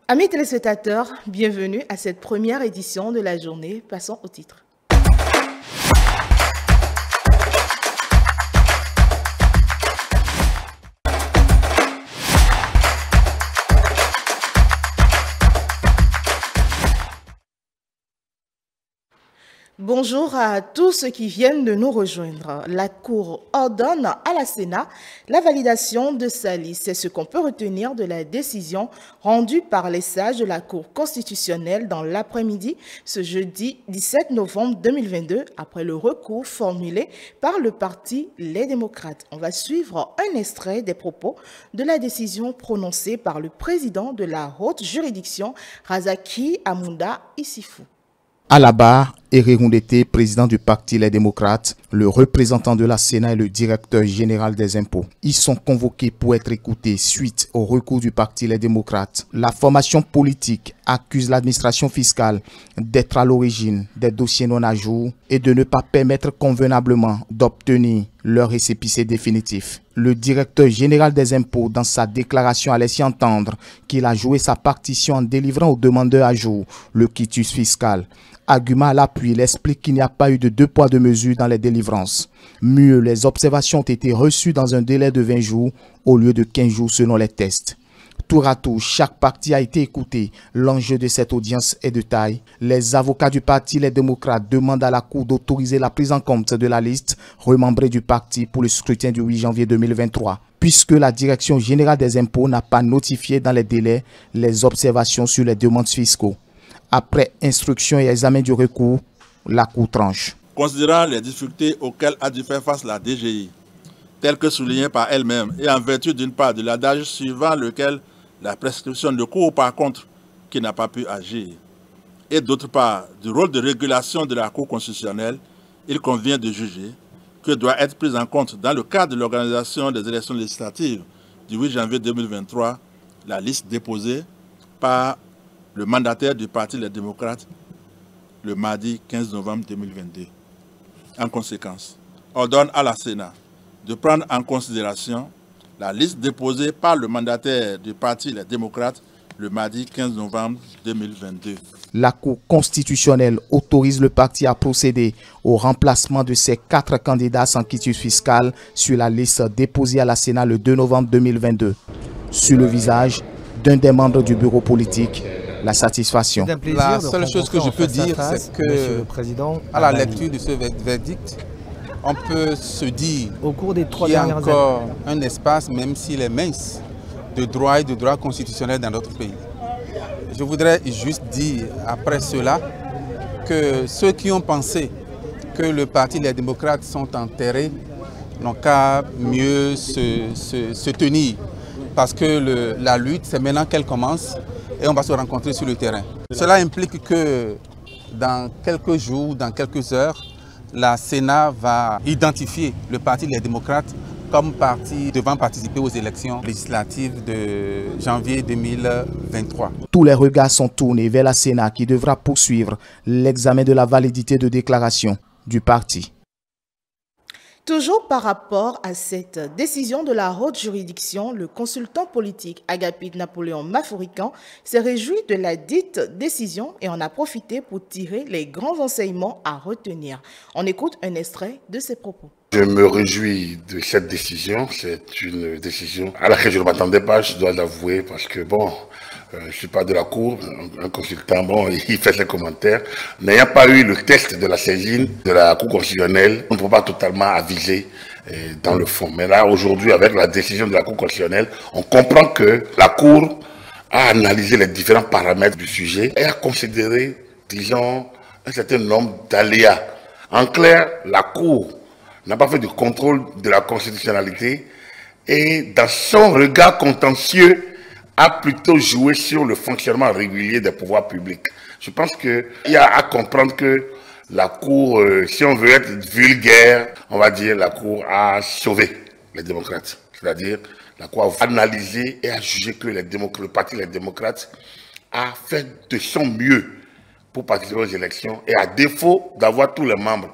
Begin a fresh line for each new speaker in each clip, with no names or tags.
Amis téléspectateurs, bienvenue à cette première édition de la journée. Passons au titre. Bonjour à tous ceux qui viennent de nous rejoindre. La Cour ordonne à la Sénat la validation de sa liste. C'est ce qu'on peut retenir de la décision rendue par les sages de la Cour constitutionnelle dans l'après-midi ce jeudi 17 novembre 2022 après le recours formulé par le parti Les Démocrates. On va suivre un extrait des propos de la décision prononcée par le président de la haute juridiction, Razaki Amunda Isifou.
À la barre, Éric Roundété, président du parti Les Démocrates, le représentant de la Sénat et le directeur général des impôts. Ils sont convoqués pour être écoutés suite au recours du parti Les Démocrates. La formation politique accuse l'administration fiscale d'être à l'origine des dossiers non à jour et de ne pas permettre convenablement d'obtenir leur récépissé définitif. Le directeur général des impôts, dans sa déclaration, a laissé entendre qu'il a joué sa partition en délivrant aux demandeurs à jour le quitus fiscal. Argument à l'appui, il explique qu'il n'y a pas eu de 2 poids 2 mesures dans les délivrances. Mieux, les observations ont été reçues dans un délai de 20 jours au lieu de 15 jours selon les tests. Tour à tour, chaque parti a été écouté. L'enjeu de cette audience est de taille. Les avocats du parti Les Démocrates demandent à la Cour d'autoriser la prise en compte de la liste remembrée du parti pour le scrutin du 8 janvier 2023, puisque la Direction générale des impôts n'a pas notifié dans les délais les observations sur les demandes fiscaux. Après instruction et examen du recours, la Cour tranche.
Considérant les difficultés auxquelles a dû faire face la DGI, telles que soulignées par elle-même, et en vertu d'une part de l'adage suivant lequel la prescription ne court par contre qui n'a pas pu agir, et d'autre part du rôle de régulation de la Cour constitutionnelle, il convient de juger que doit être prise en compte dans le cadre de l'organisation des élections législatives du 8 janvier 2023 la liste déposée par le mandataire du parti Les Démocrates le mardi 15 novembre 2022. En conséquence, ordonne à la Sénat de prendre en considération la liste déposée par le mandataire du parti Les Démocrates le mardi 15 novembre 2022.
La Cour constitutionnelle autorise le parti à procéder au remplacement de ses 4 candidats sans quitus fiscal sur la liste déposée à la Sénat le 2 novembre 2022. Sur le visage d'un des membres du bureau politique, la satisfaction.
La seule chose que je peux dire, c'est que, à la lecture de ce verdict, on peut se dire qu'il y a encore un espace, même s'il est mince, de droit et de droit constitutionnel dans notre pays. Je voudrais juste dire, après cela, que ceux qui ont pensé que le parti Les Démocrates sont enterrés n'ont qu'à mieux se tenir. Parce que la lutte, c'est maintenant qu'elle commence et on va se rencontrer sur le terrain. Cela implique que dans quelques jours, dans quelques heures, la Sénat va identifier le parti Les Démocrates comme parti devant participer aux élections législatives de janvier 2023.
Tous les regards sont tournés vers la Sénat qui devra poursuivre l'examen de la validité de déclaration du parti.
Toujours par rapport à cette décision de la haute juridiction, le consultant politique Agapit Napoléon Maforican s'est réjoui de la dite décision et en a profité pour tirer les grands enseignements à retenir. On écoute un extrait de ses propos.
Je me réjouis de cette décision. C'est une décision à laquelle je ne m'attendais pas, je dois l'avouer, parce que bon, je ne suis pas de la Cour, un consultant, bon, il fait ses commentaires. N'ayant pas eu le test de la saisine de la Cour constitutionnelle, on ne peut pas totalement aviser dans le fond. Mais là, aujourd'hui, avec la décision de la Cour constitutionnelle, on comprend que la Cour a analysé les différents paramètres du sujet et a considéré, disons, un certain nombre d'aléas. En clair, la Cour n'a pas fait de contrôle de la constitutionnalité et dans son regard contentieux a plutôt joué sur le fonctionnement régulier des pouvoirs publics. Je pense qu'il y a à comprendre que la Cour, si on veut être vulgaire, on va dire la Cour a sauvé les démocrates. C'est-à-dire la Cour a analysé et a jugé que le parti Les Démocrates a fait de son mieux pour participer aux élections et à défaut d'avoir tous les membres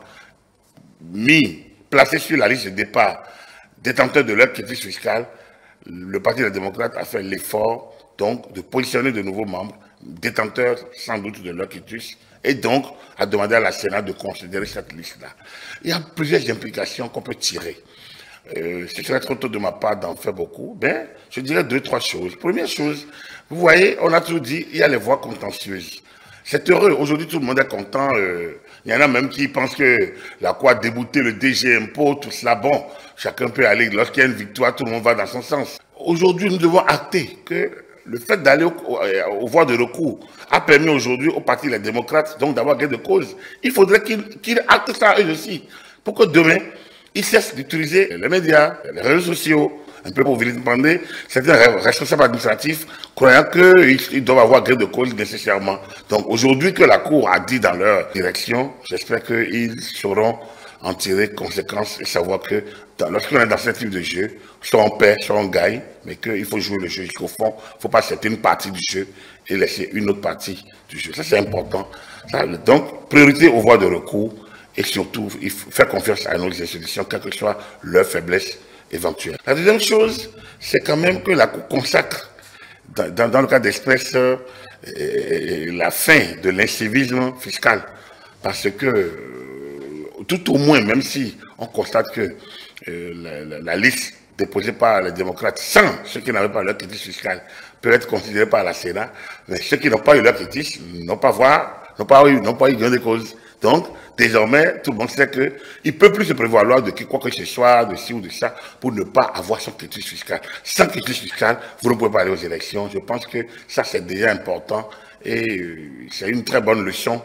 placés sur la liste de départ détenteurs de leur quitus fiscal, le Parti des démocrates a fait l'effort donc de positionner de nouveaux membres, détenteurs sans doute de leur quitus, et donc à demander à la Sénat de considérer cette liste-là. Il y a plusieurs implications qu'on peut tirer. Ce serait trop tôt de ma part d'en faire beaucoup, mais je dirais 2-3 choses. Première chose, vous voyez, on a toujours dit, il y a les voix contentieuses. C'est heureux, aujourd'hui tout le monde est content, il y en a même qui pensent que la Cour a débouté le DG Impôt, tout cela, bon, chacun peut aller, lorsqu'il y a une victoire, tout le monde va dans son sens. Aujourd'hui, nous devons acter que le fait d'aller aux voies de recours a permis aujourd'hui au Parti Les Démocrates donc d'avoir gain de cause. Il faudrait qu'ils actent ça eux aussi, pour que demain, ils cessent d'utiliser les médias, les réseaux sociaux, un peu pour vilipender certains responsables administratifs, croyant qu'ils doivent avoir gain de cause nécessairement. Donc aujourd'hui que la Cour a dit dans leur direction, j'espère qu'ils sauront en tirer conséquences et savoir que lorsqu'on est dans ce type de jeu, soit on perd, soit on gagne, mais qu'il faut jouer le jeu jusqu'au fond. Il ne faut pas accepter une partie du jeu et laisser une autre partie du jeu. Ça, c'est important. Donc, priorité aux voies de recours et surtout, il faut faire confiance à nos institutions, quelle que soit leur faiblesse éventuelle. La deuxième chose, c'est quand même que la Cour consacre, dans le cas d'espèce, la fin de l'incivisme fiscal. Parce que, tout au moins, même si on constate que la liste déposée par les démocrates, sans ceux qui n'avaient pas leur quitus fiscal, peut être considérée par la Sénat, mais ceux qui n'ont pas eu leur quitus n'ont pas eu gain de cause. Donc, désormais, tout le monde sait qu'il ne peut plus se prévaloir de quoi que ce soit, de ci ou de ça, pour ne pas avoir son quitus fiscal. Sans quitus fiscal, vous ne pouvez pas aller aux élections. Je pense que ça, c'est déjà important et c'est une très bonne leçon.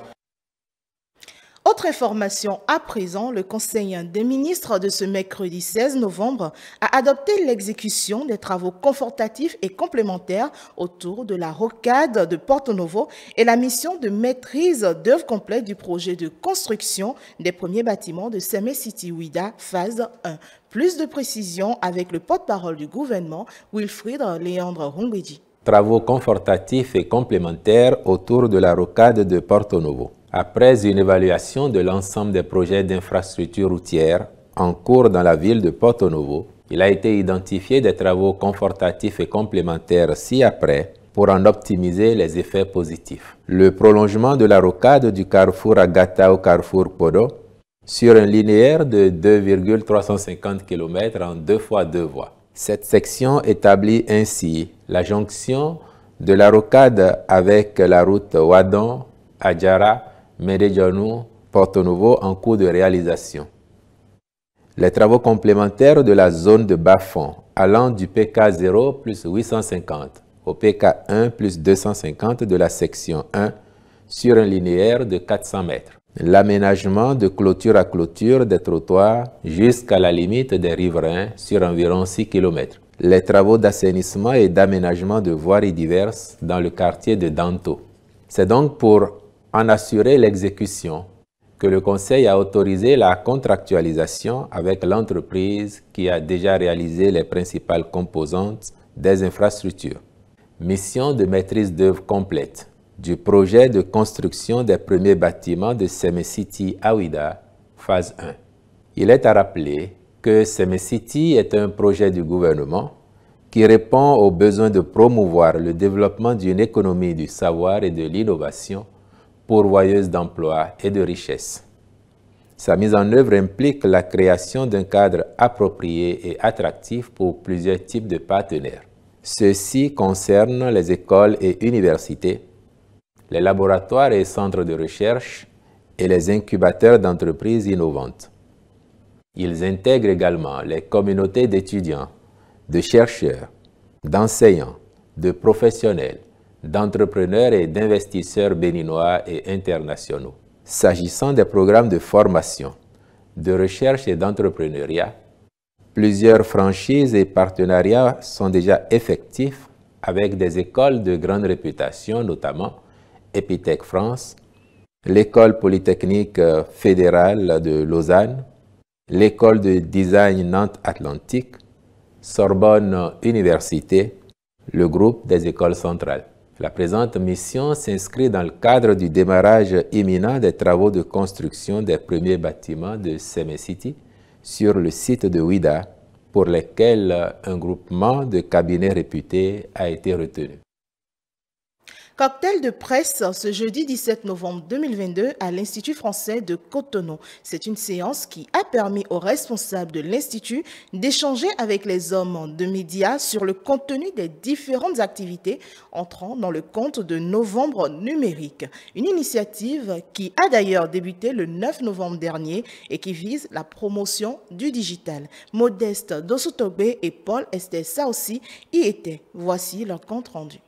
Autre information à présent, le Conseil des ministres de ce mercredi 16 novembre a adopté l'exécution des travaux confortatifs et complémentaires autour de la rocade de Porto Novo et la mission de maîtrise d'œuvre complète du projet de construction des premiers bâtiments de Seme City Ouida, phase 1. Plus de précisions avec le porte-parole du gouvernement, Wilfried Léandre Rungwedi.
Travaux confortatifs et complémentaires autour de la rocade de Porto Novo. Après une évaluation de l'ensemble des projets d'infrastructures routières en cours dans la ville de Porto Novo, il a été identifié des travaux confortatifs et complémentaires ci-après pour en optimiser les effets positifs. Le prolongement de la rocade du carrefour Agata au carrefour Podo sur un linéaire de 2,350 km en 2 fois 2 voies. Cette section établit ainsi la jonction de la rocade avec la route Wadon, Adjara, Medellín, Porto Novo en cours de réalisation. Les travaux complémentaires de la zone de bas-fond allant du PK 0 plus 850 au PK 1 plus 250 de la section 1 sur un linéaire de 400 mètres. L'aménagement de clôture à clôture des trottoirs jusqu'à la limite des riverains sur environ 6 km. Les travaux d'assainissement et d'aménagement de voiries diverses dans le quartier de Danto. C'est donc pour en assurer l'exécution que le Conseil a autorisé la contractualisation avec l'entreprise qui a déjà réalisé les principales composantes des infrastructures. Mission de maîtrise d'œuvre complète du projet de construction des premiers bâtiments de Seme City Ouida, phase 1. Il est à rappeler que Seme City est un projet du gouvernement qui répond au besoin de promouvoir le développement d'une économie du savoir et de l'innovation pourvoyeuse d'emplois et de richesses. Sa mise en œuvre implique la création d'un cadre approprié et attractif pour plusieurs types de partenaires. Ceux-ci concernent les écoles et universités, les laboratoires et centres de recherche et les incubateurs d'entreprises innovantes. Ils intègrent également les communautés d'étudiants, de chercheurs, d'enseignants, de professionnels, d'entrepreneurs et d'investisseurs béninois et internationaux. S'agissant des programmes de formation, de recherche et d'entrepreneuriat, plusieurs franchises et partenariats sont déjà effectifs avec des écoles de grande réputation, notamment Epitech France, l'École polytechnique fédérale de Lausanne, l'École de design Nantes Atlantique, Sorbonne Université, le groupe des écoles centrales. La présente mission s'inscrit dans le cadre du démarrage imminent des travaux de construction des premiers bâtiments de Seme City sur le site de Ouida, pour lesquels un groupement de cabinets réputés a été retenu.
Cocktail de presse ce jeudi 17 novembre 2022 à l'Institut français de Cotonou. C'est une séance qui a permis aux responsables de l'Institut d'échanger avec les hommes de médias sur le contenu des différentes activités entrant dans le compte de novembre numérique. Une initiative qui a d'ailleurs débuté le 9 novembre dernier et qui vise la promotion du digital. Modeste Dosutogbe et Paul Estessa aussi y étaient. Voici leur compte rendu.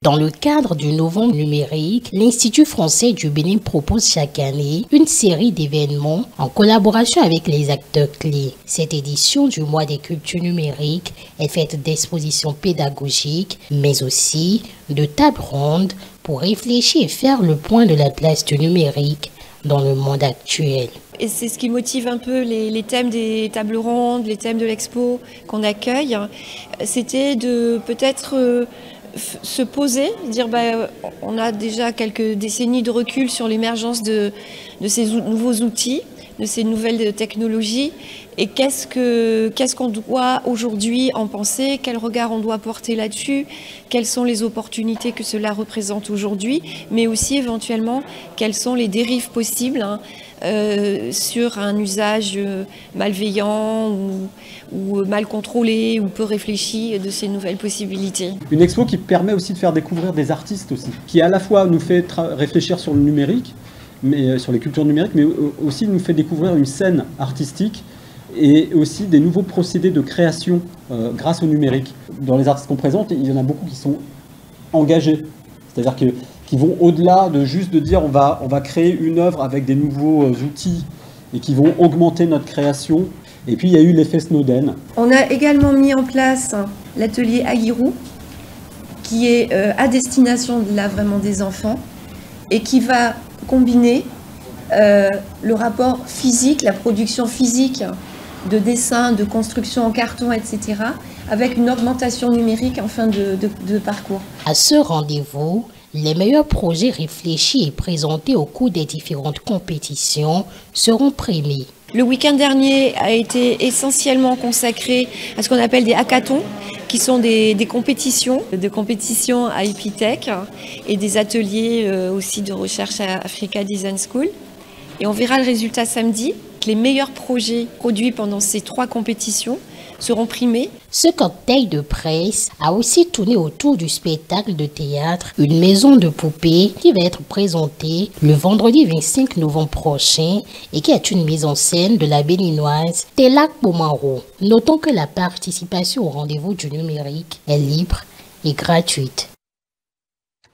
Dans le cadre du novembre numérique, l'Institut français du Bénin propose chaque année une série d'événements en collaboration avec les acteurs clés. Cette édition du mois des cultures numériques est faite d'expositions pédagogiques, mais aussi de tables rondes pour réfléchir et faire le point de la place du numérique dans le monde actuel.
Et c'est ce qui motive un peu les thèmes des tables rondes, les thèmes de l'expo qu'on accueille. C'était de peut-être se poser, dire on a déjà quelques décennies de recul sur l'émergence de ces nouveaux outils, de ces nouvelles technologies, et qu'est-ce qu'on doit aujourd'hui en penser, quel regard on doit porter là-dessus, quelles sont les opportunités que cela représente aujourd'hui, mais aussi éventuellement quelles sont les dérives possibles sur un usage malveillant ou mal contrôlé ou peu réfléchi de ces nouvelles possibilités.
Une expo qui permet aussi de faire découvrir des artistes aussi, qui à la fois nous fait réfléchir sur le numérique, mais sur les cultures numériques, mais aussi nous fait découvrir une scène artistique et aussi des nouveaux procédés de création grâce au numérique. Dans les artistes qu'on présente, il y en a beaucoup qui sont engagés, c'est-à-dire qui vont au-delà de juste de dire on va créer une œuvre avec des nouveaux outils et qui vont augmenter notre création. Et puis il y a eu l'effet Snowden.
On a également mis en place l'atelier Agirou, qui est à destination vraiment des enfants et qui va combiner le rapport physique, la production physique de dessin, de construction en carton, etc., avec une augmentation numérique en fin de parcours.
À ce rendez-vous, les meilleurs projets réfléchis et présentés au cours des différentes compétitions seront primés.
Le week-end dernier a été essentiellement consacré à ce qu'on appelle des hackathons, qui sont des compétitions à Epitech et des ateliers aussi de recherche à Africa Design School. Et on verra le résultat samedi. Les meilleurs projets produits pendant ces 3 compétitions seront primés.
Ce cocktail de presse a aussi tourné autour du spectacle de théâtre Une maison de poupées qui va être présenté le vendredi 25 novembre prochain et qui est une mise en scène de la béninoise Télak Pomaro. Notons que la participation au rendez-vous du numérique est libre et gratuite.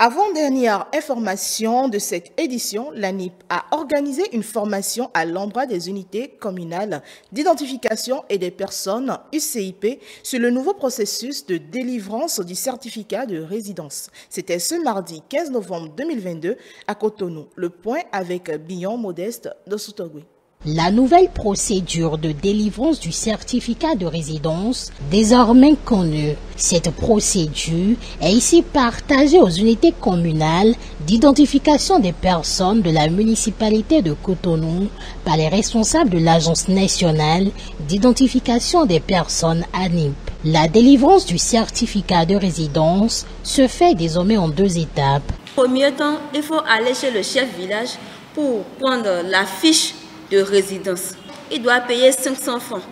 Avant-dernière information de cette édition, l'ANIP a organisé une formation à l'endroit des unités communales d'identification et des personnes UCIP sur le nouveau processus de délivrance du certificat de résidence. C'était ce mardi 15 novembre 2022 à Cotonou. Le point avec Billon Modeste de Soutogui.
La nouvelle procédure de délivrance du certificat de résidence, désormais connue. Cette procédure est ici partagée aux unités communales d'identification des personnes de la municipalité de Cotonou par les responsables de l'Agence nationale d'identification des personnes ANIP. La délivrance du certificat de résidence se fait désormais en 2 étapes.
Premier temps, il faut aller chez le chef village pour prendre la fiche de résidence. Il doit payer 500 francs.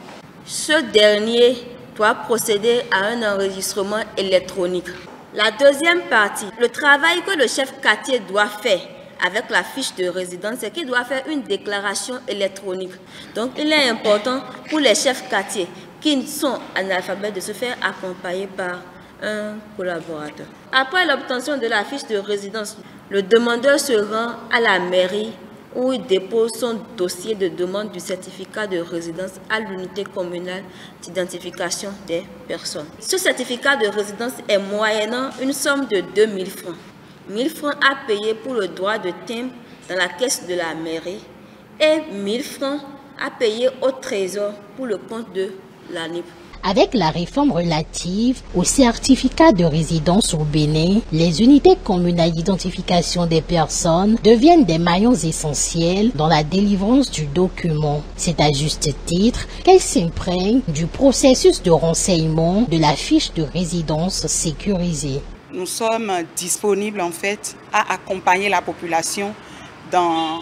Ce dernier doit procéder à un enregistrement électronique. La deuxième partie, le travail que le chef quartier doit faire avec la fiche de résidence, c'est qu'il doit faire une déclaration électronique. Donc, il est important pour les chefs quartiers qui sont analphabètes de se faire accompagner par un collaborateur. Après l'obtention de la fiche de résidence, le demandeur se rend à la mairie où il dépose son dossier de demande du certificat de résidence à l'unité communale d'identification des personnes. Ce certificat de résidence est moyennant une somme de 2000 francs. 1000 francs à payer pour le droit de timbre dans la caisse de la mairie et 1000 francs à payer au trésor pour le compte de l'ANIP.
Avec la réforme relative au certificat de résidence au Bénin, les unités communales d'identification des personnes deviennent des maillons essentiels dans la délivrance du document. C'est à juste titre qu'elles s'imprègnent du processus de renseignement de la fiche de résidence sécurisée.
Nous sommes disponibles en fait à accompagner la population dans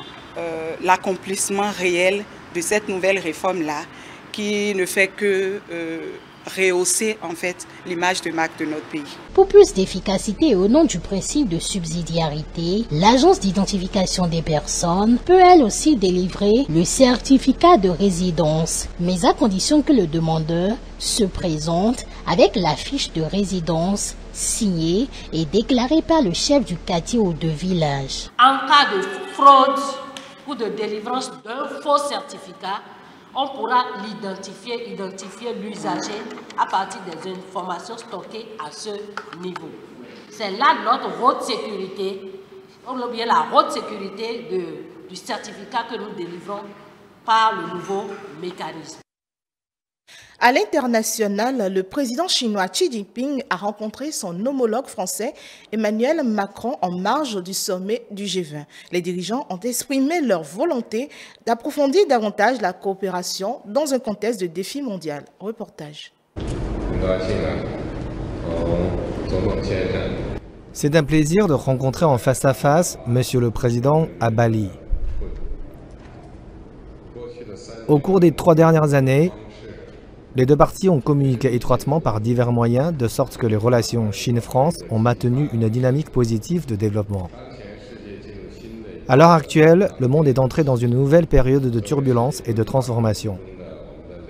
l'accomplissement réel de cette nouvelle réforme-là, qui ne fait que rehausser en fait l'image de marque de notre pays.
Pour plus d'efficacité et au nom du principe de subsidiarité, l'Agence d'identification des personnes peut elle aussi délivrer le certificat de résidence, mais à condition que le demandeur se présente avec la fiche de résidence signée et déclarée par le chef du quartier ou de village.
En cas de fraude ou de délivrance d'un faux certificat, on pourra identifier l'usager à partir des informations stockées à ce niveau. C'est là notre haute sécurité, ou bien la haute sécurité du certificat que nous délivrons par le nouveau mécanisme.
À l'international, le président chinois Xi Jinping a rencontré son homologue français Emmanuel Macron en marge du sommet du G20. Les dirigeants ont exprimé leur volonté d'approfondir davantage la coopération dans un contexte de défi mondial. Reportage.
C'est un plaisir de rencontrer en face à face Monsieur le Président à Bali. Au cours des 3 dernières années, les deux parties ont communiqué étroitement par divers moyens, de sorte que les relations Chine-France ont maintenu une dynamique positive de développement. À l'heure actuelle, le monde est entré dans une nouvelle période de turbulence et de transformation.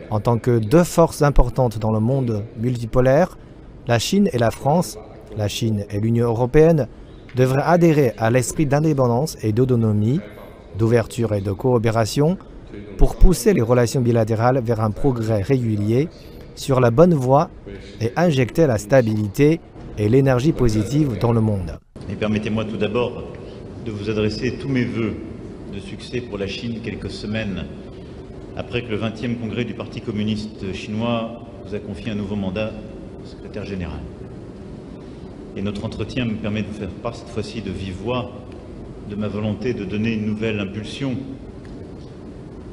En tant que deux forces importantes dans le monde multipolaire, la Chine et la France, la Chine et l'Union européenne, devraient adhérer à l'esprit d'indépendance et d'autonomie, d'ouverture et de coopération, pour pousser les relations bilatérales vers un progrès régulier sur la bonne voie et injecter la stabilité et l'énergie positive dans le monde.
Et permettez-moi tout d'abord de vous adresser tous mes vœux de succès pour la Chine quelques semaines après que le 20e congrès du Parti communiste chinois vous a confié un nouveau mandat de secrétaire général. Et notre entretien me permet de vous faire part cette fois-ci de vive voix de ma volonté de donner une nouvelle impulsion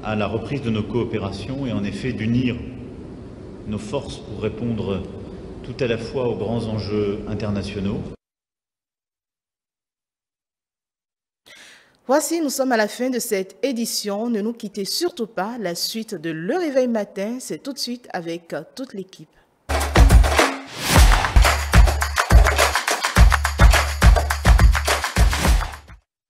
à la reprise de nos coopérations et en effet d'unir nos forces pour répondre tout à la fois aux grands enjeux internationaux.
Voici, nous sommes à la fin de cette édition. Ne nous quittez surtout pas. La suite de Le Réveil Matin, c'est tout de suite avec toute l'équipe.